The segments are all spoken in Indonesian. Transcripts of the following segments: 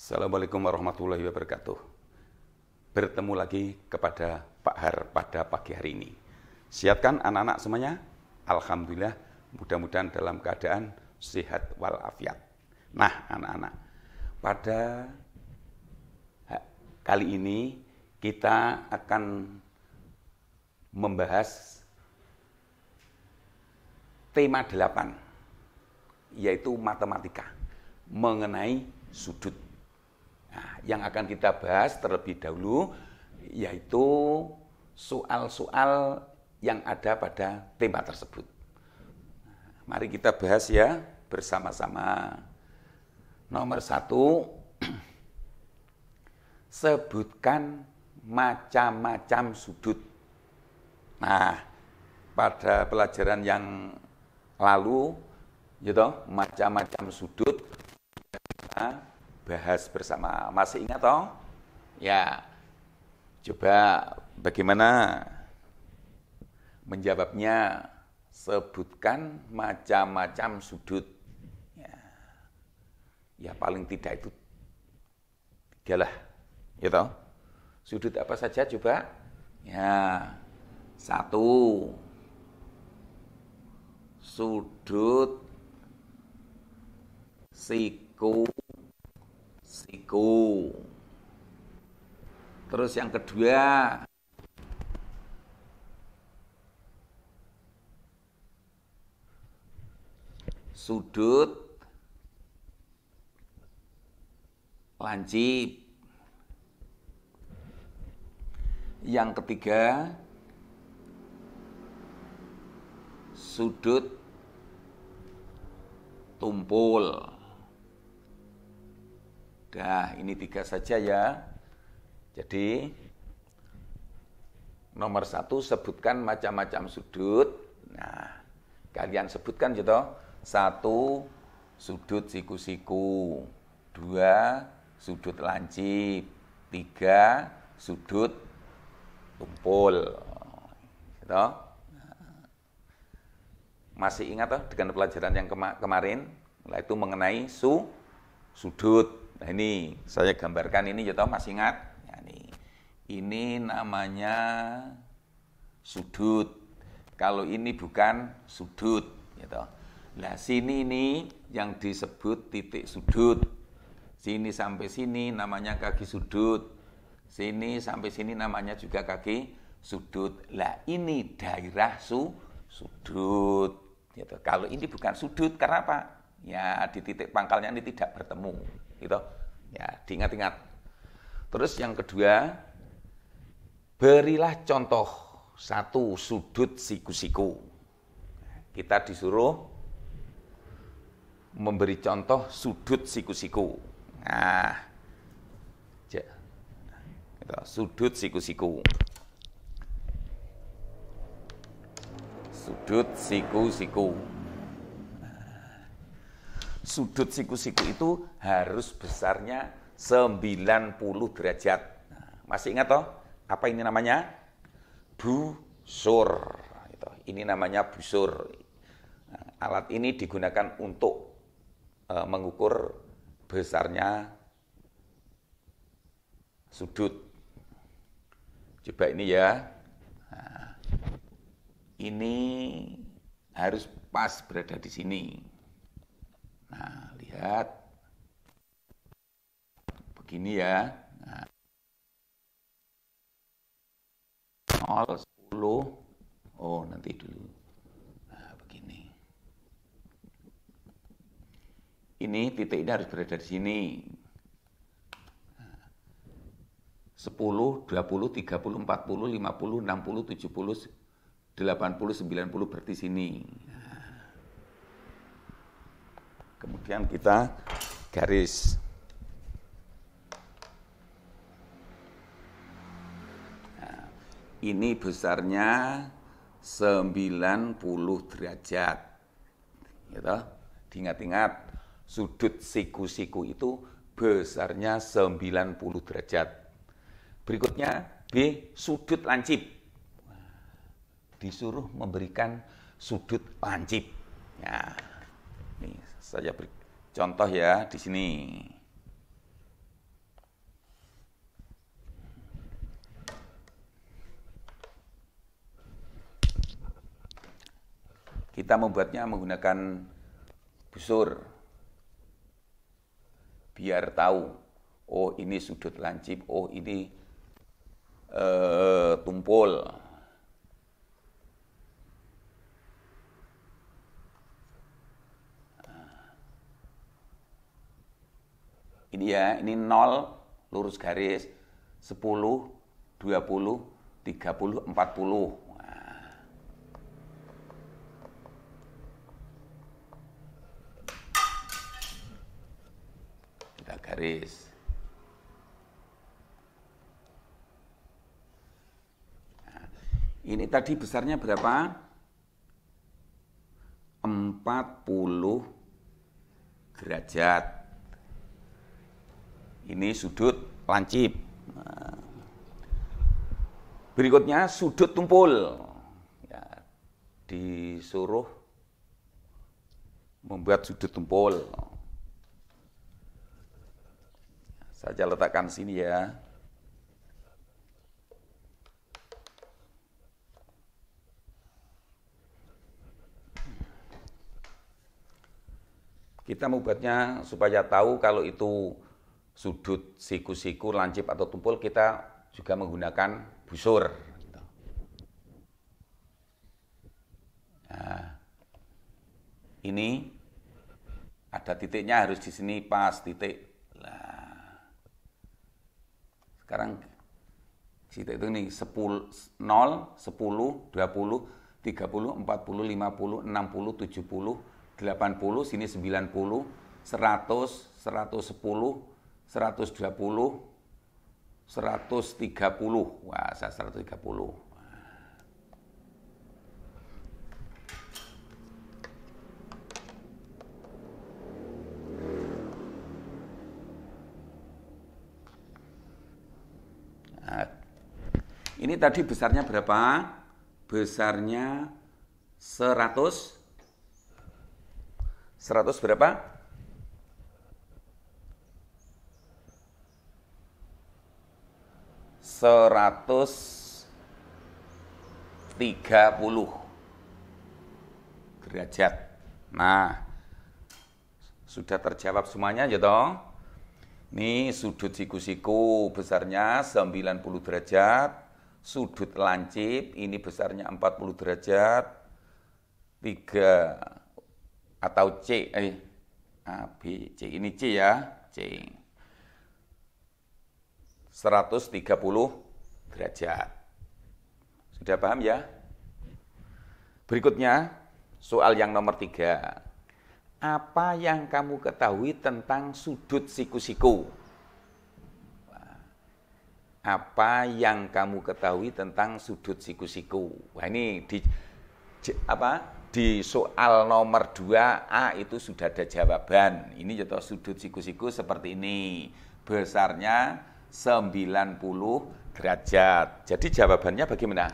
Assalamualaikum warahmatullahi wabarakatuh. Bertemu lagi kepada Pak Har pada pagi hari ini. Sihat kan anak-anak semuanya? Alhamdulillah, mudah-mudahan dalam keadaan sehat walafiat. Nah, anak-anak, pada kali ini kita akan membahas tema 8, yaitu matematika, mengenai sudut. Nah, yang akan kita bahas terlebih dahulu yaitu soal-soal yang ada pada tema tersebut. Mari kita bahas ya bersama-sama. Nomor 1, sebutkan macam-macam sudut. Nah, pada pelajaran yang lalu, gitu, macam-macam sudut kita bahas bersama. Masih ingat toh? Ya, coba bagaimana menjawabnya? Sebutkan macam-macam sudut. Ya, paling tidak itu 3 lah, ya toh? Sudut apa saja coba? Ya, 1, sudut siku. Terus yang kedua, sudut lancip. Yang ketiga, sudut tumpul. Nah, ini 3 saja ya. Jadi, nomor 1, sebutkan macam-macam sudut. Nah, kalian sebutkan gitu. 1, sudut siku-siku. 2, sudut lancip. 3, sudut tumpul. Gitu. Masih ingat toh dengan pelajaran yang kemarin? Nah, itu mengenai sudut. Nah, ini saya gambarkan ini ya toh, masih ingat? Ya, ini namanya sudut. Kalau ini bukan sudut, ya toh. Nah, sini ini yang disebut titik sudut. Sini sampai sini namanya kaki sudut. Sini sampai sini namanya juga kaki sudut. Lah, ini daerah sudut. Ya toh. Kalau ini bukan sudut, karena apa? Ya, di titik pangkalnya ini tidak bertemu. Gitu. Ya, diingat-ingat. Terus yang kedua, berilah contoh 1 sudut siku-siku. Kita disuruh memberi contoh sudut siku-siku. Nah, gitu, sudut siku-siku. Sudut siku-siku. Sudut siku-siku itu harus besarnya 90 derajat. Nah, masih ingat toh? Apa ini namanya? Busur. Ini namanya busur. Nah, alat ini digunakan untuk mengukur besarnya sudut. Coba ini ya. Nah, ini harus pas berada di sini. Nah, lihat. Begini ya. Nah, 0, 10. Oh, nanti dulu. Nah, begini. Ini titik ini harus berada di sini. 10, 20, 30, 40, 50, 60, 70, 80, 90 berarti sini. Kemudian kita garis. Nah, ini besarnya 90 derajat. Gitu. Diingat-ingat, sudut siku-siku itu besarnya 90 derajat. Berikutnya, B, sudut lancip. Disuruh memberikan sudut lancip. Nah, ini saya beri contoh ya di sini. kita membuatnya menggunakan busur. Biar tahu, oh ini sudut lancip, oh ini tumpul. Ini ya, ini 0, lurus garis, 10, 20, 30, 40. Kita garis. Nah, ini tadi besarnya berapa? 40 derajat. Ini sudut lancip. Nah, berikutnya sudut tumpul. Ya, disuruh membuat sudut tumpul. Saya letakkan sini ya. Kita membuatnya supaya tahu kalau itu sudut siku-siku, lancip atau tumpul, kita juga menggunakan busur. Nah, ini ada titiknya, harus di sini pas titik. Nah, sekarang titik itu nih 10, 0, 10, 20, 30, 40, 50, 60, 70, 80, sini 90, 100, 110, 120, 130. Wah, saya 130. Nah, ini tadi besarnya berapa? Besarnya 100. 100 berapa? 130 derajat. Nah, sudah terjawab semuanya ya toh? Ini sudut siku-siku besarnya 90 derajat, sudut lancip ini besarnya 40 derajat, 3 atau C, A, B, C, ini C ya, C. 130 derajat. Sudah paham ya? Berikutnya, soal yang nomor 3. Apa yang kamu ketahui tentang sudut siku-siku? Apa yang kamu ketahui tentang sudut siku-siku? Wah, ini di soal nomor 2A itu sudah ada jawaban. Ini contoh sudut siku-siku seperti ini. Besarnya 90 derajat. Jadi jawabannya bagaimana?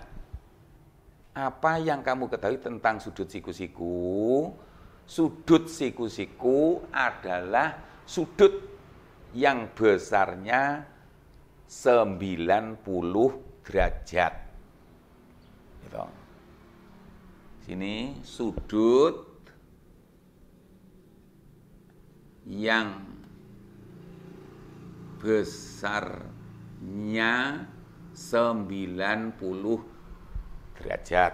Apa yang kamu ketahui tentang sudut siku-siku? Sudut siku-siku adalah sudut yang besarnya 90 derajat. Gitu. Sini sudut yang besarnya 90 derajat.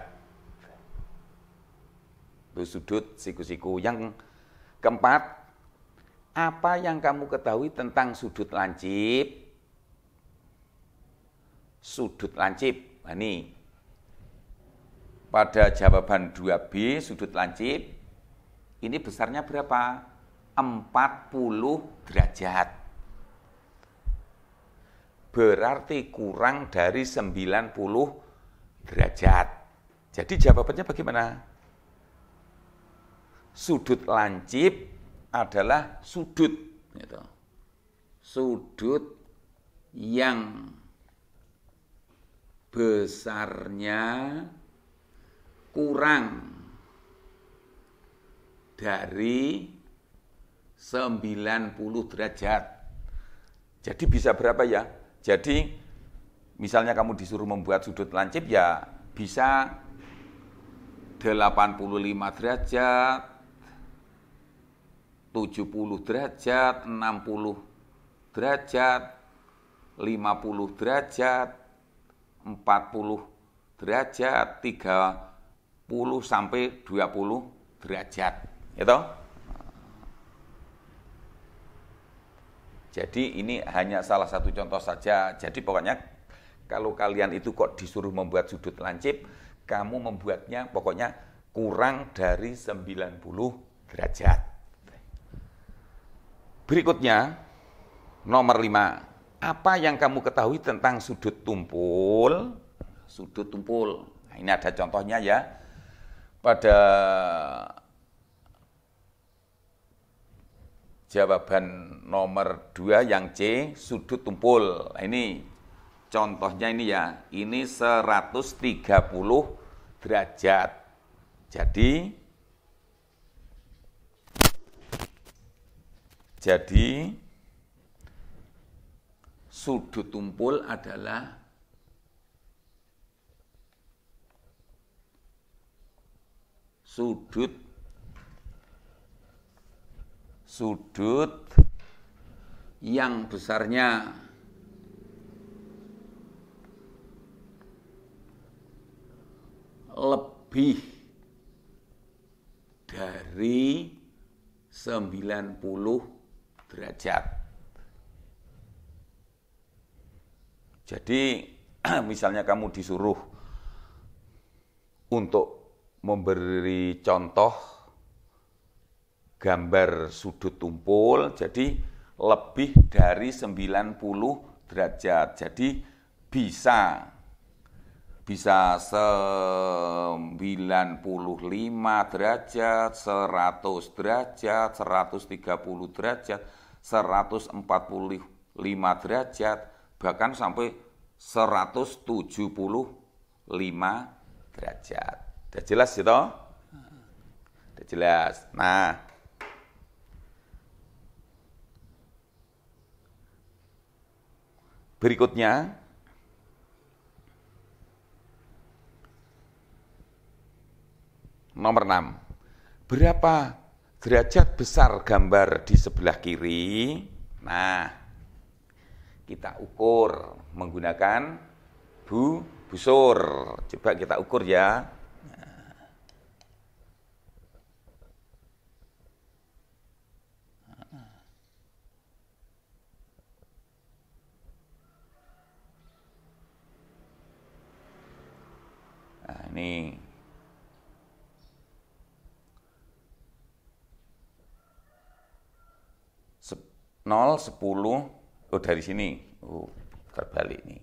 Itu sudut siku-siku. Yang keempat, apa yang kamu ketahui tentang sudut lancip? Sudut lancip. Nah, ini pada jawaban 2B, sudut lancip, ini besarnya berapa? 40 derajat. Berarti kurang dari 90 derajat. Jadi jawabannya bagaimana? Sudut lancip adalah sudut. Gitu. Sudut yang besarnya kurang dari 90 derajat. Jadi bisa berapa ya? Jadi misalnya kamu disuruh membuat sudut lancip ya bisa 85 derajat, 70 derajat, 60 derajat, 50 derajat, 40 derajat, 30 sampai 20 derajat. Gitu? Jadi ini hanya salah satu contoh saja. Jadi pokoknya kalau kalian itu kok disuruh membuat sudut lancip, kamu membuatnya pokoknya kurang dari 90 derajat. Berikutnya, nomor 5. Apa yang kamu ketahui tentang sudut tumpul? Sudut tumpul. Nah, ini ada contohnya ya. Pada jawaban nomor 2 yang C, sudut tumpul. Nah, ini contohnya ini ya. Ini 130 derajat. Jadi sudut tumpul adalah sudut yang besarnya lebih dari 90 derajat. Jadi misalnya kamu disuruh untuk memberi contoh gambar sudut tumpul, jadi lebih dari 90 derajat. Jadi bisa 95 derajat, 100 derajat, 130 derajat, 145 derajat, bahkan sampai 175 derajat. Udah jelas gitu? Udah jelas. Nah, berikutnya nomor 6. Berapa derajat besar gambar di sebelah kiri? Nah, kita ukur menggunakan busur. Coba kita ukur ya. Nah, ini 0, 10, dari sini, terbalik nih.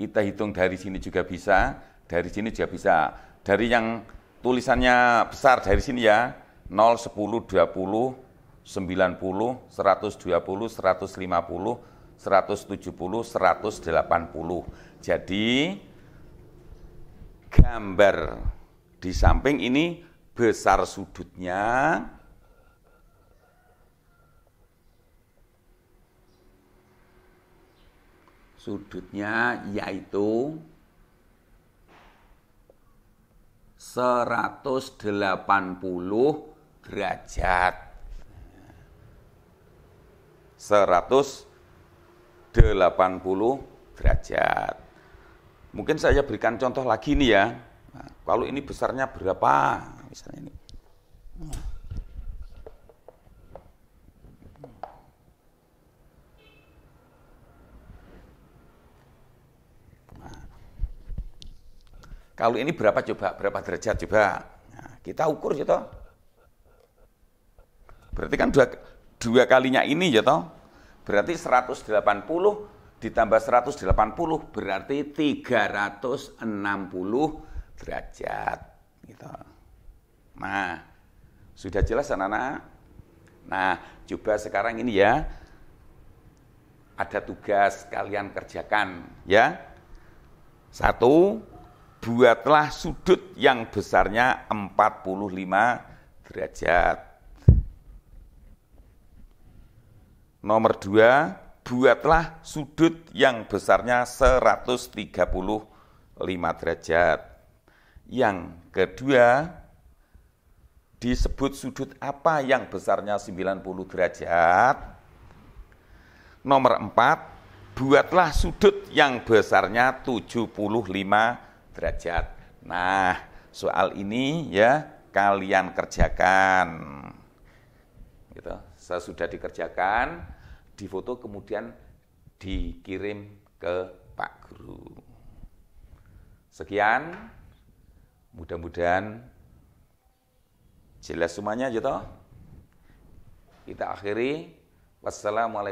Kita hitung dari sini juga bisa, dari sini juga bisa. Dari yang tulisannya besar dari sini ya, 0, 10, 20, 90, 120, 150, 170, 180. Jadi gambar di samping ini besar sudutnya yaitu 180 derajat. 180 derajat. Mungkin saya berikan contoh lagi nih ya. Nah, kalau ini besarnya berapa? Misalnya ini. Kalau ini berapa coba? Berapa derajat coba? Nah, kita ukur ya toh. Berarti kan dua kalinya ini ya toh. Berarti 180 ditambah 180 berarti 360 derajat. Gitu. Nah, sudah jelas anak-anak? Nah, coba sekarang ini ya. Ada tugas kalian kerjakan ya. 1, buatlah sudut yang besarnya 45 derajat. Nomor 2, buatlah sudut yang besarnya 130 derajat. Yang kedua, disebut sudut apa yang besarnya 90 derajat. Nomor 4, buatlah sudut yang besarnya 75 derajat. Nah, soal ini ya kalian kerjakan. Gitu. Sesudah dikerjakan, difoto kemudian dikirim ke Pak Guru. Sekian, mudah-mudahan jelas semuanya gitu. Kita akhiri. Wassalamualaikum.